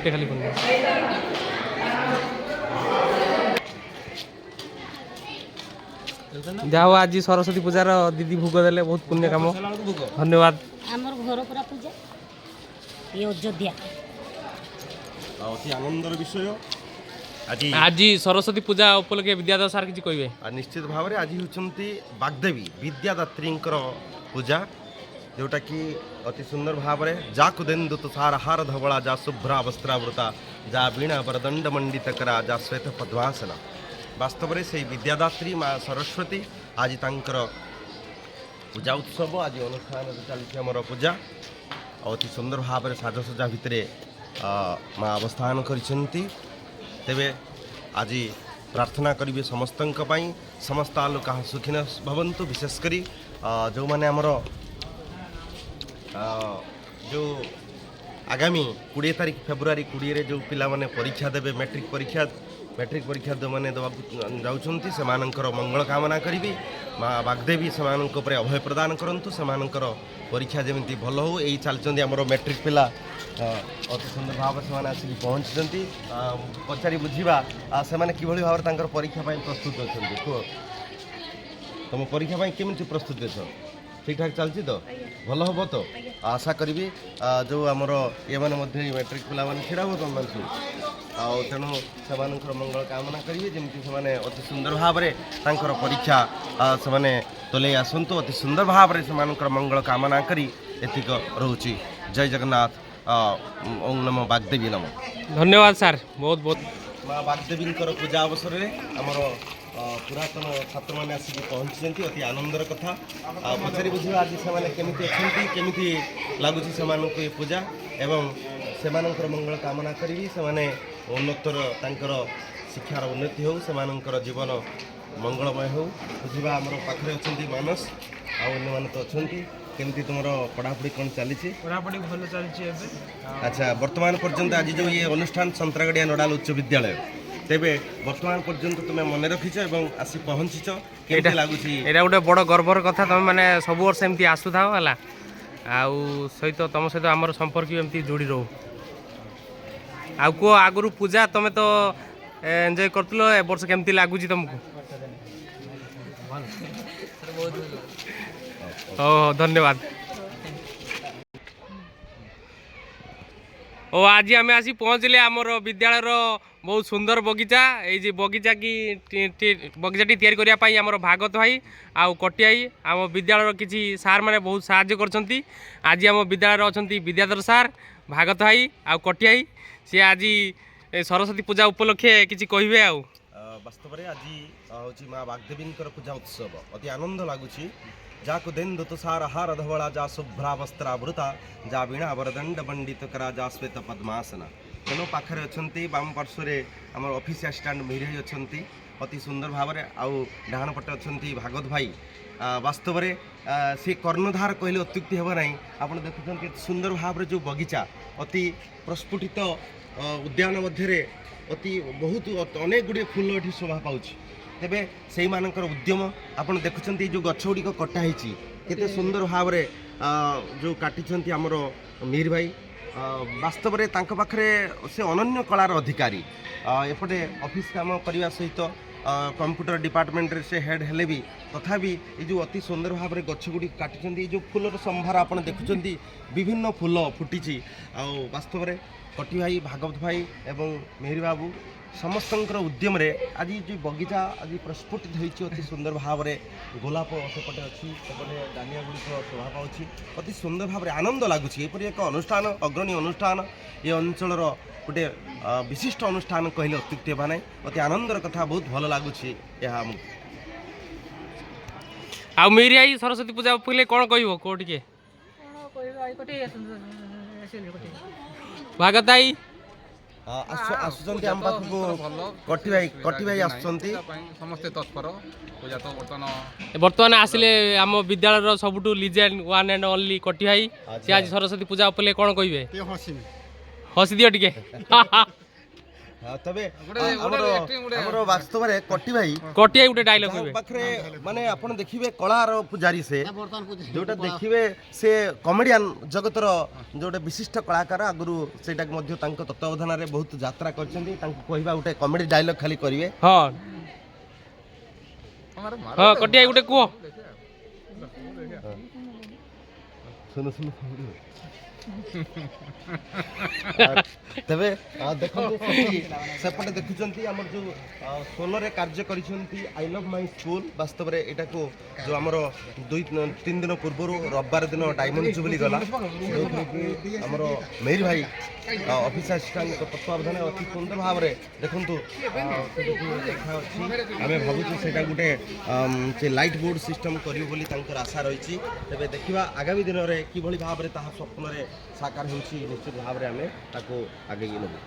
गोटे खाली बोल जाओ आज सरस्वती पूजार दीदी भोग देले बहुत पुण्य काम धन्यवाद आमर घर पूरा पूजा ये अयोध्या अति आनंदर विषय आज सरस्वती पूजा उपलक्षे विद्याधर सार किसी कहे निश्चित भाव में आज होती बाग्देवी विद्यादात्री पूजा जोटा कि अति सुंदर भाव में जा कुदेन्दु तुषार हार धवला जा शुभ्रा वस्त्रावृता जा वीणा वरदंड मंडित करा जा श्वेत पद्मासना वास्तव में से विद्यादात्री माँ सरस्वती आज तांकर पूजा उत्सव आज अनुष्ठान चलती आमर पूजा अति सुंदर भाव में साजसजा भितर माँ अवस्थान करिसेंती तेबे आज प्रार्थना करिवे समस्तंक पई समस्त लोक सुखिन भवन्तु विशेषकर जो माने हमर जो आगामी 20 तारीख फेब्रुआरी 20 रे जो पिला माने परीक्षा देबे मैट्रिक परीक्षा जो मैंने देवाक जाउछंती सेमानंकर मंगल कामना करी माँ बाग्देवी सेमानंक उपरे अभय प्रदान करंतु सेमानंकर परीक्षा जमी भल हो यही चलती आमर मैट्रिक पिला अति सुंदर भाव से आसिक पहुँचती पचारि बुझा से किभली भाव में परीक्षा प्रस्तुत अच्छा कह तुम परीक्षा केमी प्रस्तुत अच्छ ठीक ठाक चलती तो भल हम तो आशा करी जो आमर ये मैंने मैट्रिक पिला छड़ा हो तुम सब तेणु से मंगल कामना करेंगे जमी से अति सुंदर भाव में परीक्षा से तोले आसतु अति सुंदर भाव में से मंगल कामना करी एतिक रोची जय जगन्नाथ ओम नमो बाग्देवी नमो धन्यवाद सर बहुत बहुत माँ बाग्देवी पूजा अवसर में आमर पुरातन छात्र मैंने आसिक पहुँची अति आनंदर कथा पचारि बुझा आज से केमी अच्छा केमी लगुच से पूजा एवं से मंगल कामना करी से उन्नतर शिक्षार उन्नति हो से जीवन मंगलमय हो बुझा आम पाखे अच्छा मानस आने तो अच्छा केमती तुम पढ़ापढ़ी कौन चली पढ़ापढ़ी भल चलती अच्छा वर्तमान पर्यंत आज जो ये अनुष्ठान संतरागड़िया नोडाल उच्च विद्यालय तेबे वर्तमान पर्यंत तुम मन रखीच और आसी पहुँचीच केमती लगुच यहाँ गोटे बड़ गर्वर कथा तुम मैंने सब वर्ष एमती आसु था है सहित तुम सहित आम संपर्क एमती जोड़ी रो आगु आगु पूजा तुम तो एंजॉय करतलो ए वर्ष केमती लगुच तुमको धन्यवाद ओ आज आम आसी पहुँचले आमर विद्यालय बहुत सुंदर बगीचा ये बगीचा की बगीचाटी तैयारी करने आमर भागत भाई आउ कटियाई आम विद्यालय किसी सार मैंने बहुत साहाय्य करछंती आज आम विद्यालय अच्छा विद्याधर सार भागत भाई आउ कटियाई सी आज सरस्वती पूजा उपलक्षे किसी कहे आउ वास्तव में आज हूँ माँ बाग्देवी पूजा उत्सव अति आनंद लगुच जा कुदेन्दु तुषार हार धवला जा शुभ्रा वस्त्रावृता जा वीणा वरदंड मंडित करा जा श्वेत पद्मासना तेणु पाखे अच्छा बाम पार्श्वे आम ऑफिस असिस्टेंट मिहिर अच्छा अति सुंदर भाव में आउ डाण पटे अच्छा भागवत भाई वास्तव में से कर्णधार कहले अत्युक्ति हे ना आप देखुं सुंदर भाव में जो बगीचा अति प्रस्फुटित उद्यान मध्य अति बहुत अनेक गुड़े फूल ये शोभा पाँच तेबे से मानकर उद्यम आप देखुं जो गछ गुड़िक कटाई केते सुंदर भाव में जो काटी आमर मिहिर भाई वास्तव में पाखे से अनन्य कलार अधिकारी एपटे ऑफिस काम करने सहित कंप्यूटर डिपार्टमेंट से हेड हेले भी तथापि ये जो अति सुंदर भाव में गछ गुड़ी काटी जो फूलर संभार आप देखुं विभिन्न फूल फुटी वास्तव में कटी भाई भागवत भाई एवं मेहरी बाबू समस्त उद्यम आज जो बगीचा आज प्रस्फुटित होती अति सुंदर भाव में गोलाप सेपटे अच्छी सेपटे डालिया गुड़िक शोभा पाँच अति सुंदर भाव में आनंद लगुच यपरी एक अनुष्ठान अग्रणी अनुष्ठान ये अंचल गोटे विशिष्ट अनुष्ठान कहले अत्युक्ति हे ना अति आनंदर कथा बहुत भल लगुच आई सरस्वती पूजा पहले कौन कह कौटे भागत आई आसुचंती आम पाखक कटी भाई आसुचंती समस्ते तत्पर पूजा तो बर्तमान आसिले आम विद्यालय सबुठु लिजेंड वन एंड ओनली कटी भाई सी आज सरस्वती पूजा उपले कौन कहे हसी दियो टिके ହଁ, ତେବେ ଗୋଟେ acting ଗୋଟେ ଆମର ବାସ୍ତବରେ କଟି ଭାଇ କଟିଆଇ ଗୋଟେ ଡାଇଲଗ ଯାହା କହିବେ। ପାଖରେ ମାନେ ଆପଣ ଦେଖିବେ କଳାର ପୂଜାରୀ ସେ ଯୋଉଟା ଦେଖିବେ ସେ କମେଡିଆନ ଜଗତର ଯୋଉଟା ବିଶିଷ୍ଟ କଳାକାର ଆଗରୁ ସେଇଟାକୁ ମଧ୍ୟ ତାଙ୍କ ତତ୍ତ୍ୱାବଧାନରେ ବହୁତ ଯାତ୍ରା କରିଛନ୍ତି। ତାଙ୍କୁ କହିବା ଗୋଟେ କମେଡି ଡାଇଲଗ ଖାଲି କରିବେ। ହଁ ହଁ କଟିଆଇ ଗୋଟେ କୁହ। ଶୁଣୁ ଶୁଣୁ ତେବେ ଦେଖନ୍ତୁ ସେପଟେ ଦେଖୁଛନ୍ତି ଆମର ଯେଉଁ ସୋଲରେ କାର୍ଯ୍ୟ କରିଛନ୍ତି ଆଇ ଲଭ୍ ମାଇ ସ୍କୁଲ। ବାସ୍ତବରେ ଏଇଟାକୁ ଯେଉଁ ଆମର 2-3 ଦିନ ପୂର୍ବରୁ ରବିବାର ଦିନ ଡାଇମଣ୍ଡ ଜୁବଲି ଗଲା, ଯେଉଁଥିରେ କି ଆମର ମେହେର ଭାଇ ଅଫିସ ଆସିଷ୍ଟାଣ୍ଟଙ୍କ ତତ୍ତ୍ୱାବଧାନରେ ଅତି ସୁନ୍ଦର ଭାବରେ ଦେଖନ୍ତୁ ଲେଖା ଅଛି। ଆମେ ଭାବୁଛୁ ସେଇଟା ଗୋଟେ ସେ ଲାଇଟ୍ ବୋର୍ଡ ସିଷ୍ଟମ କରିବୁ ବୋଲି ତାଙ୍କର ଆଶା ରହିଛି। ତେବେ ଦେଖିବା ଆଗାମୀ ଦିନରେ କିଭଳି ଭାବରେ ତାହା ସ୍ୱପ୍ନରେ ସାକାର ହେଉଛି, ନିଶ୍ଚିତ ଭାବରେ ଆମେ ତାକୁ ଆଗେଇ ନେବୁ।